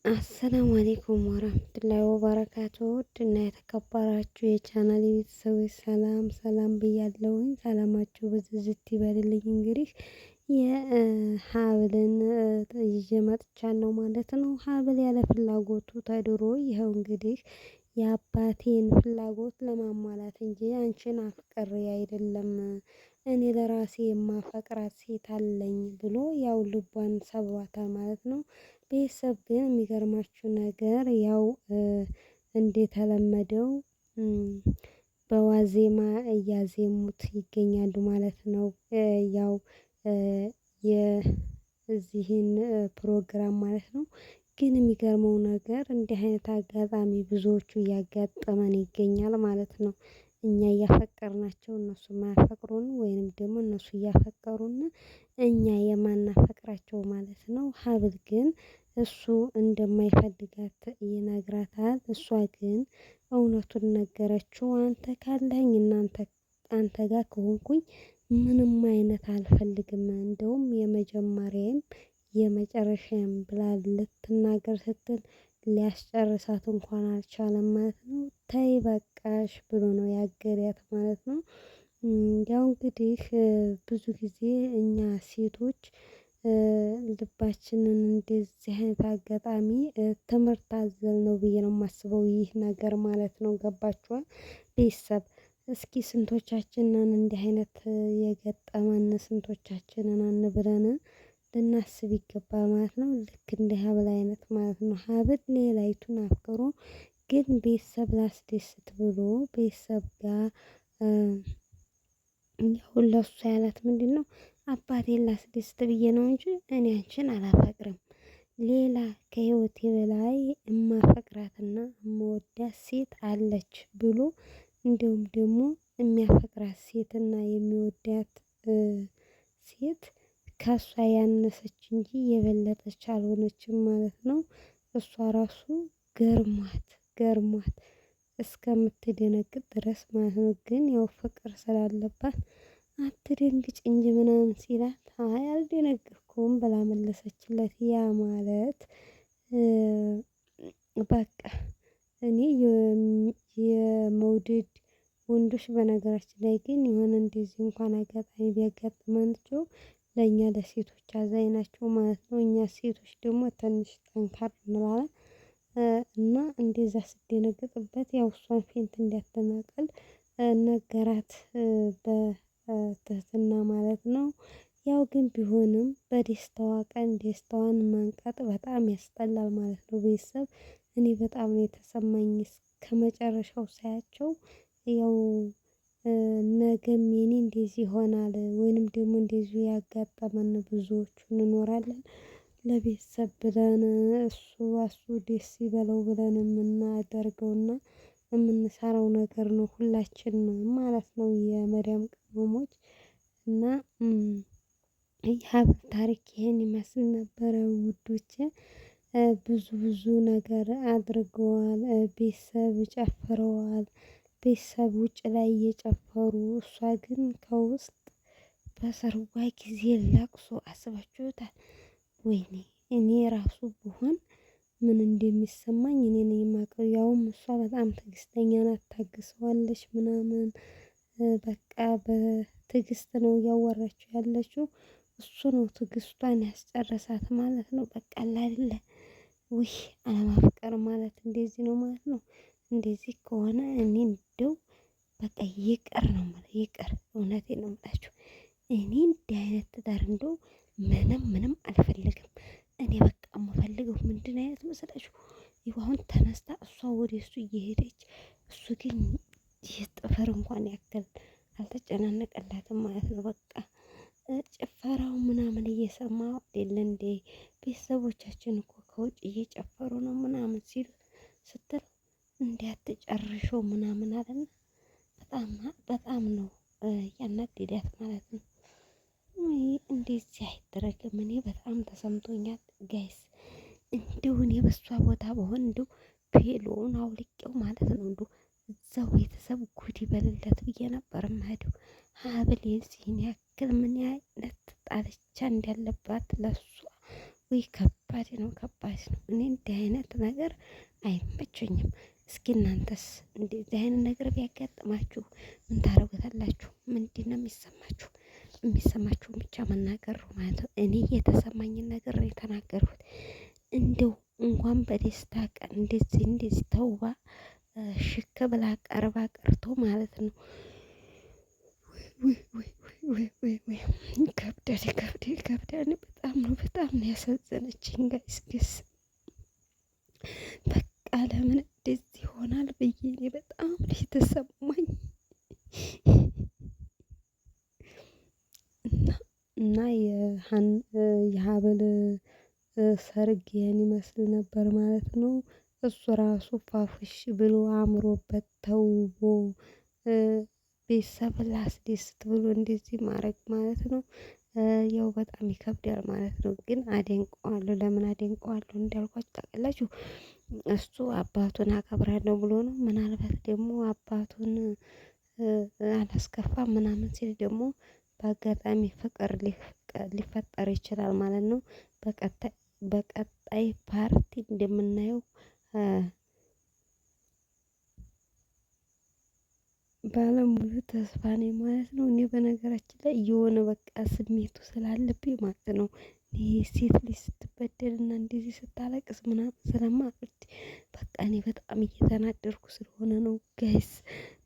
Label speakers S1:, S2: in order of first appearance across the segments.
S1: አሰላሙ አሌይኩም ወራህመቱላሂ ወበረካቱ። ውድና የተከበራችሁ የቻናሌ ቤተሰቦች ሰላም ሰላም ብያለሁኝ። ሰላማችሁ ብዝዝት ይበልልኝ። እንግዲህ የሀብልን ይዤ መጥቻለሁ ማለት ነው። ሀብል ያለ ፍላጎቱ ተድሮ ይኸው እንግዲህ የአባቴን ፍላጎት ለማሟላት እንጂ አንቺን አፍቅሬ አይደለም እኔ ለራሴ የማፈቅራት ሴት አለኝ ብሎ ያው ልቧን ሰብሯታል ማለት ነው። ቤተሰብ ግን የሚገርማችሁ ነገር ያው እንደተለመደው በዋዜማ እያዜሙት ይገኛሉ ማለት ነው። ያው የዚህን ፕሮግራም ማለት ነው። ግን የሚገርመው ነገር እንዲህ አይነት አጋጣሚ ብዙዎቹ እያጋጠመን ይገኛል ማለት ነው። እኛ እያፈቀርናቸው እነሱ የማያፈቅሩን ወይንም ደግሞ እነሱ እያፈቀሩን እኛ የማናፈቅራቸው ማለት ነው። ሀብል ግን እሱ እንደማይፈልጋት ይነግራታል። እሷ ግን እውነቱን ነገረችው። አንተ ካለኸኝ አንተ ጋር ከሆንኩኝ ምንም አይነት አልፈልግም፣ እንደውም የመጀመሪያዬም የመጨረሻዬም ብላ ልትናገር ስትል ሊያስጨርሳት እንኳን አልቻለም ማለት ነው። ተይ በቃሽ ብሎ ነው ያገሪያት ማለት ነው። ያው እንግዲህ ብዙ ጊዜ እኛ ሴቶች ልባችንን እንደዚህ አይነት አጋጣሚ ትምህርት አዘል ነው ብዬ ነው የማስበው ይህ ነገር ማለት ነው። ገባችኋል ቤተሰብ? እስኪ ስንቶቻችንን እንዲህ አይነት የገጠመን ስንቶቻችንን አንብረን ልናስብ ይገባል ማለት ነው። ልክ እንደ ሀብል አይነት ማለት ነው። ሀብል ሌላይቱን አፍቅሮ ግን ቤተሰብ ላስደስት ብሎ ቤተሰብ ጋር ያው ለእሱ ያላት ምንድነው? አባቴን ላስደስት ብዬ ነው እንጂ እኔ አንቺን አላፈቅርም። ሌላ ከህይወቴ በላይ እማፈቅራትና እምወዳት ሴት አለች ብሎ እንዲሁም ደግሞ የሚያፈቅራት ሴትና የሚወዳት ሴት ከእሷ ያነሰች እንጂ የበለጠች አልሆነችም ማለት ነው። እሷ ራሱ ገርሟት እስከምትደነግጥ ድረስ ማለት ነው። ግን ያው ፍቅር ስላለባት አትደንግጭ እንጂ ምናምን ሲላት አይ አልደነገጥኩም ብላ መለሰችለት። ያ ማለት በቃ እኔ የመውደድ ወንዶች በነገራችን ላይ ግን የሆነ እንደዚህ እንኳን አጋጣሚ ቢያጋጥማቸው ለእኛ ለሴቶች አዛኝ ናቸው ማለት ነው። እኛ ሴቶች ደግሞ ትንሽ ጠንካራ እንላለን። እና እንደዛ ስትደነግጥበት ያው እሷን ፌንት እንዲያተናቅል ነገራት በትህትና ማለት ነው። ያው ግን ቢሆንም በደስታዋ ቀን ደስታዋን መንቀጥ በጣም ያስጠላል ማለት ነው። ቤተሰብ እኔ በጣም ነው የተሰማኝ እስከመጨረሻው ሳያቸው። ያው ነገም የኔ እንደዚህ ይሆናል ወይንም ደግሞ እንደዚሁ ያጋጠመን ብዙዎቹ እንኖራለን። ለቤተሰብ ብለን እሱ ደስ ይበለው ብለን የምናደርገውና የምንሰራው ነገር ነው ሁላችንም ማለት ነው። የመዳም ቅመሞች እና የሀብል ታሪክ ይሄን ይመስል ነበረ ውዶቼ። ብዙ ነገር አድርገዋል። ቤተሰብ ጨፍረዋል። ቤተሰብ ውጭ ላይ እየጨፈሩ እሷ ግን ከውስጥ በሰርጓ ጊዜ ለቅሶ አስባችሁታል? ወይኔ እኔ ራሱ ብሆን ምን እንደሚሰማኝ እኔ ነኝ የማውቀው። ያውም እሷ በጣም ትዕግስተኛ ናት፣ ታግሰዋለች ምናምን በቃ በትዕግስት ነው እያወራችው ያለችው። እሱ ነው ትዕግስቷን ያስጨረሳት ማለት ነው። በቃ አለ አይደለ ውይ አለማፍቀር ማለት እንደዚህ ነው ማለት ነው። እንደዚህ ከሆነ እኔ እንደው በቃ ይቅር ነው የምለው፣ ይቅር እውነቴን ነው የምላችሁ። እኔ እንዲህ አይነት ትዳር እንደው ምንም አልፈልግም። እኔ በቃ የምፈልገው ምንድን አይነት መሰላችሁ? ይኸው አሁን ተነስታ እሷ ወደ እሱ እየሄደች እሱ ግን የጥፍር እንኳን ያክል አልተጨናነቀላትም ማለት ነው። በቃ ጭፈራው ምናምን እየሰማ አይደለ እንዴ? ቤተሰቦቻችን እኮ ከውጭ እየጨፈሩ ነው ምናምን ሲሉ ስትል እንዲያትጨርሽው ምናምን አለና በጣም ነው ያናደዳት ማለት ነው። እንደዚህ አይደረግም። እኔ በጣም ተሰምቶኛል ጋይስ። እንደው እኔ በሷ ቦታ በሆን እንደው ፔሎውን አውልቄው ማለት ነው እንደው እዛው ቤተሰብ ጉድ ይበልለት ብዬ ነበር የምሄደው። ሀብል የዚህን ያክል ምን አይነት ጣልቻ እንዳለባት ለሷ ውይ ከባድ ነው ከባድ ነው። እኔ እንዲህ አይነት ነገር አይመቸኝም። እስኪ እናንተስ እንደዚህ አይነት ነገር ቢያጋጥማችሁ ምን ታደርጉታላችሁ? ምንድነው የሚሰማችሁ? የሚሰማችሁን ብቻ መናገር ነው ማለት ነው። እኔ የተሰማኝን ነገር ነው የተናገርኩት። እንደው እንኳን በደስታ ቀን እንደዚህ ተውባ ሽክ ብላ ቀርባ ቀርቶ ማለት ነው። ይከብዳል ይከብዳል ይከብዳል። በጣም ነው ያሳዘነችኝ ጋይስ። በቃ ለምን እንደዚህ ይሆናል ብዬ እኔ በጣም ነው የተሰማኝ። እና የሀብል ሰርግ ይሄን ይመስል ነበር ማለት ነው። እሱ ራሱ ፋፍሽ ብሎ አምሮበት ተውቦ ቤተሰብ ላስደስት ብሎ እንደዚህ ማድረግ ማለት ነው። ያው በጣም ይከብዳል ማለት ነው። ግን አደንቀዋለሁ። ለምን አደንቀዋለሁ እንዳልኳችሁ ታውቃላችሁ? እሱ አባቱን አከብራለሁ ብሎ ነው። ምናልባት ደግሞ አባቱን አላስከፋም ምናምን ሲል ደግሞ በአጋጣሚ ፍቅር ሊፈጠር ይችላል ማለት ነው። በቀጣይ ፓርቲ እንደምናየው ባለሙሉ ተስፋ ነኝ ማለት ነው። እኔ በነገራችን ላይ የሆነ በቃ ስሜቱ ስላለብኝ ማለት ነው። ይሄ ሴት ልጅ ስትበደልና እንደዚህ ስታለቅስ ምናምን ስለማልወድ በቃ እኔ በጣም እየተናደድኩ ስለሆነ ነው ጋይስ።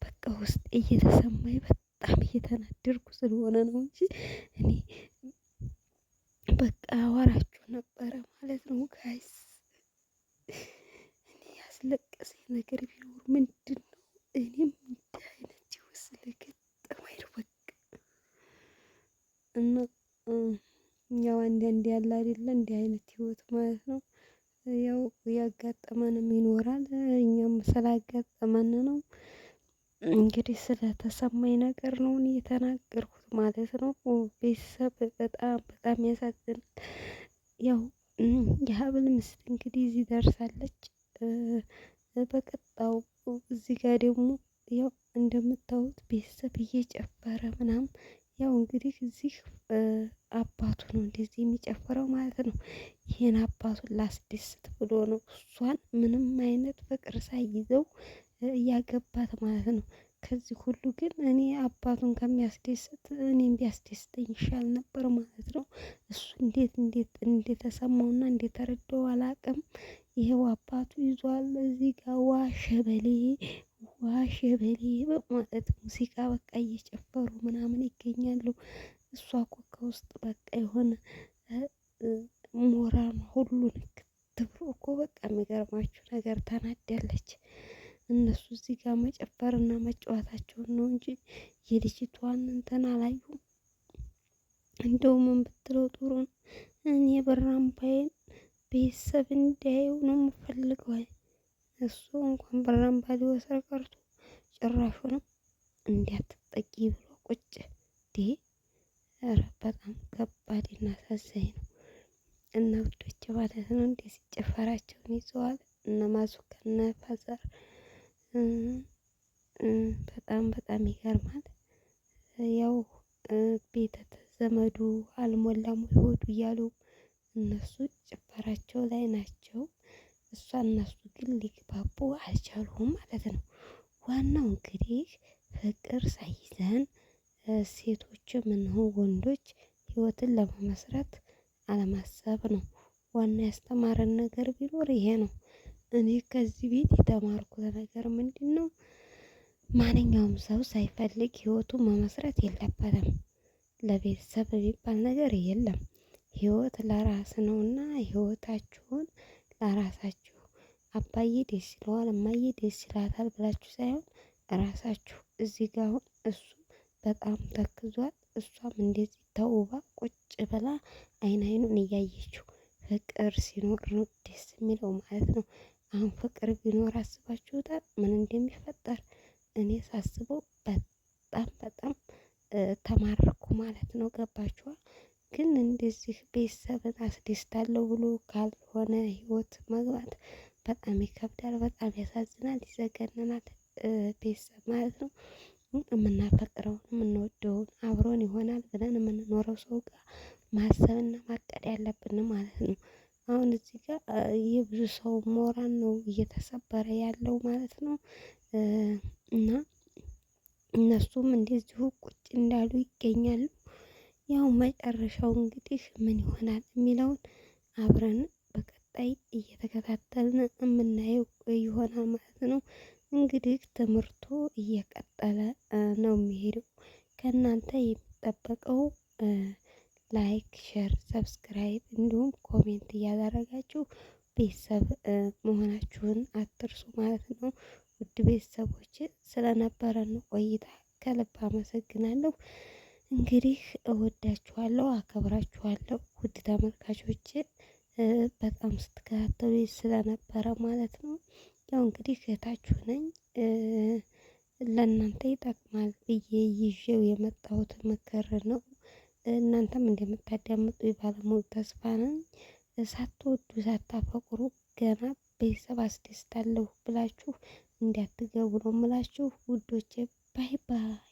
S1: በቃ ውስጤ እየተሰማኝ በጣም እየተናደድኩ ስለሆነ ነው እንጂ እኔ በቃ አወራችሁ ነበረ ማለት ነው ጋይስ። እኔ ያስለቀሰኝ ነገር ቢኖር ምንድን ነው? እኔም እንዲህ አይነት ህይወት ስለገጠመኝ ነው በቃ። እና ያው አንዳንዴ ያለ አይደለ እንዲህ አይነት ህይወት ማለት ነው። ያው ያጋጠመንም ይኖራል እኛም ስላጋጠመን ነው እንግዲህ ስለተሰማኝ ነገር ነው እኔ የተናገርኩት ማለት ነው። ቤተሰብ በጣም ያሳዝናል። ያው የሀብል ምስት እንግዲህ እዚህ ደርሳለች። በቀጣው እዚህ ጋር ደግሞ ያው እንደምታዩት ቤተሰብ እየጨፈረ ምናምን ያው እንግዲህ እዚህ አባቱ ነው እንደዚህ የሚጨፍረው ማለት ነው። ይሄን አባቱን ላስደስት ብሎ ነው እሷን ምንም አይነት ፍቅር ሳይዘው እያገባት ማለት ነው። ከዚህ ሁሉ ግን እኔ አባቱን ከሚያስደስት እኔም ቢያስደስተኝ ይሻል ነበር ማለት ነው። እሱ እንዴት እንደተሰማውና እንደተረዳው አላውቅም። ይሄው አባቱ ይዟል እዚህ ጋር ዋሸበሌ በማለት ሙዚቃ በቃ እየጨፈሩ ምናምን ይገኛሉ። እሷ እኮ ከውስጥ በቃ የሆነ ሞራል ሁሉ ንክት ብሎ እኮ በቃ የሚገርማችሁ ነገር ተናዳለች። እነሱ እዚህ ጋር መጨፈርና መጫወታቸውን ነው እንጂ የልጅቷን እንትን አላዩም። እንደው ምን ብትለው ጥሩ ነው? እኔ በራምባዬን ቤተሰብ እንዲያየው ነው የምፈልገው። እሱ እንኳን በራምባ ሊወስድ ቀርቶ ጭራሹንም እንዳትጠጊ ብሎ ቁጭ ዲ ኧረ በጣም ከባድ እና አሳዛኝ ነው። እና ውዶች ማለት ነው እንደዚህ ጭፈራቸውን ይዘዋል እነ ማዙካ እነ ፋዘር በጣም ይገርማል። ያው ቤተ ዘመዱ አልሞላም ሆዱ እያሉ እነሱ ጭፈራቸው ላይ ናቸው። እነሱ ግን ሊግባቡ አልቻሉም ማለት ነው። ዋናው እንግዲህ ፍቅር ሳይዘን ሴቶችም እንሆን ወንዶች ህይወትን ለመመስረት አለማሰብ ነው። ዋና ያስተማረን ነገር ቢኖር ይሄ ነው። እኔ ከዚህ ቤት የተማርኩት ነገር ምንድነው? ማንኛውም ሰው ሳይፈልግ ህይወቱን መመስረት የለበትም። ለቤተሰብ የሚባል ነገር የለም። ህይወት ለራስ ነውና ህይወታችሁን ለራሳችሁ አባዬ ደስ ይለዋል እማዬ ደስ ይላታል ብላችሁ ሳይሆን ራሳችሁ እዚህ ጋር አሁን እሱ በጣም ተክዟል። እሷም እንደዚህ ተውባ ቁጭ ብላ አይኑን እያየችው ፍቅር ሲኖር ነው ደስ የሚለው ማለት ነው። አሁን ፍቅር ቢኖር አስባችሁታል ምን እንደሚፈጠር? እኔ ሳስበው በጣም ተማረኩ ማለት ነው። ገባችኋ? ግን እንደዚህ ቤተሰብን አስደስታለሁ ብሎ ካልሆነ ህይወት መግባት በጣም ይከብዳል፣ በጣም ያሳዝናል፣ ይዘገንናል። ቤተሰብ ማለት ነው የምናፈቅረውን የምንወደውን አብሮን ይሆናል ብለን የምንኖረው ሰው ጋር ማሰብና ማቀድ ያለብን ማለት ነው። አሁን እዚህ ጋር የብዙ ሰው ሞራል ነው እየተሰበረ ያለው ማለት ነው። እና እነሱም እንደዚሁ ቁጭ እንዳሉ ይገኛሉ። ያው መጨረሻው እንግዲህ ምን ይሆናል የሚለውን አብረን በቀጣይ እየተከታተልን የምናየው ይሆናል ማለት ነው። እንግዲህ ትምህርቱ እየቀጠለ ነው የሚሄደው። ከእናንተ የሚጠበቀው ላይክ፣ ሼር፣ ሰብስክራይብ እንዲሁም ኮሜንት እያደረጋችሁ ቤተሰብ መሆናችሁን አትርሱ ማለት ነው። ውድ ቤተሰቦች ስለነበረን ቆይታ ከልብ አመሰግናለሁ። እንግዲህ እወዳችኋለሁ፣ አከብራችኋለሁ ውድ ተመልካቾች በጣም ስትከታተሉ ስለነበረ ማለት ነው። ያው እንግዲህ እህታችሁ ነኝ። ለእናንተ ይጠቅማል ብዬ ይዤው የመጣሁት ምክር ነው። እናንተም እንደምታዳምጡ ባለሙሉ ተስፋ ነኝ። ሳትወዱ ሳታፈቅሩ ገና ቤተሰብ አስደስታለሁ ብላችሁ እንዳትገቡ ነው የምላችሁ ውዶቼ። ባይ ባይ።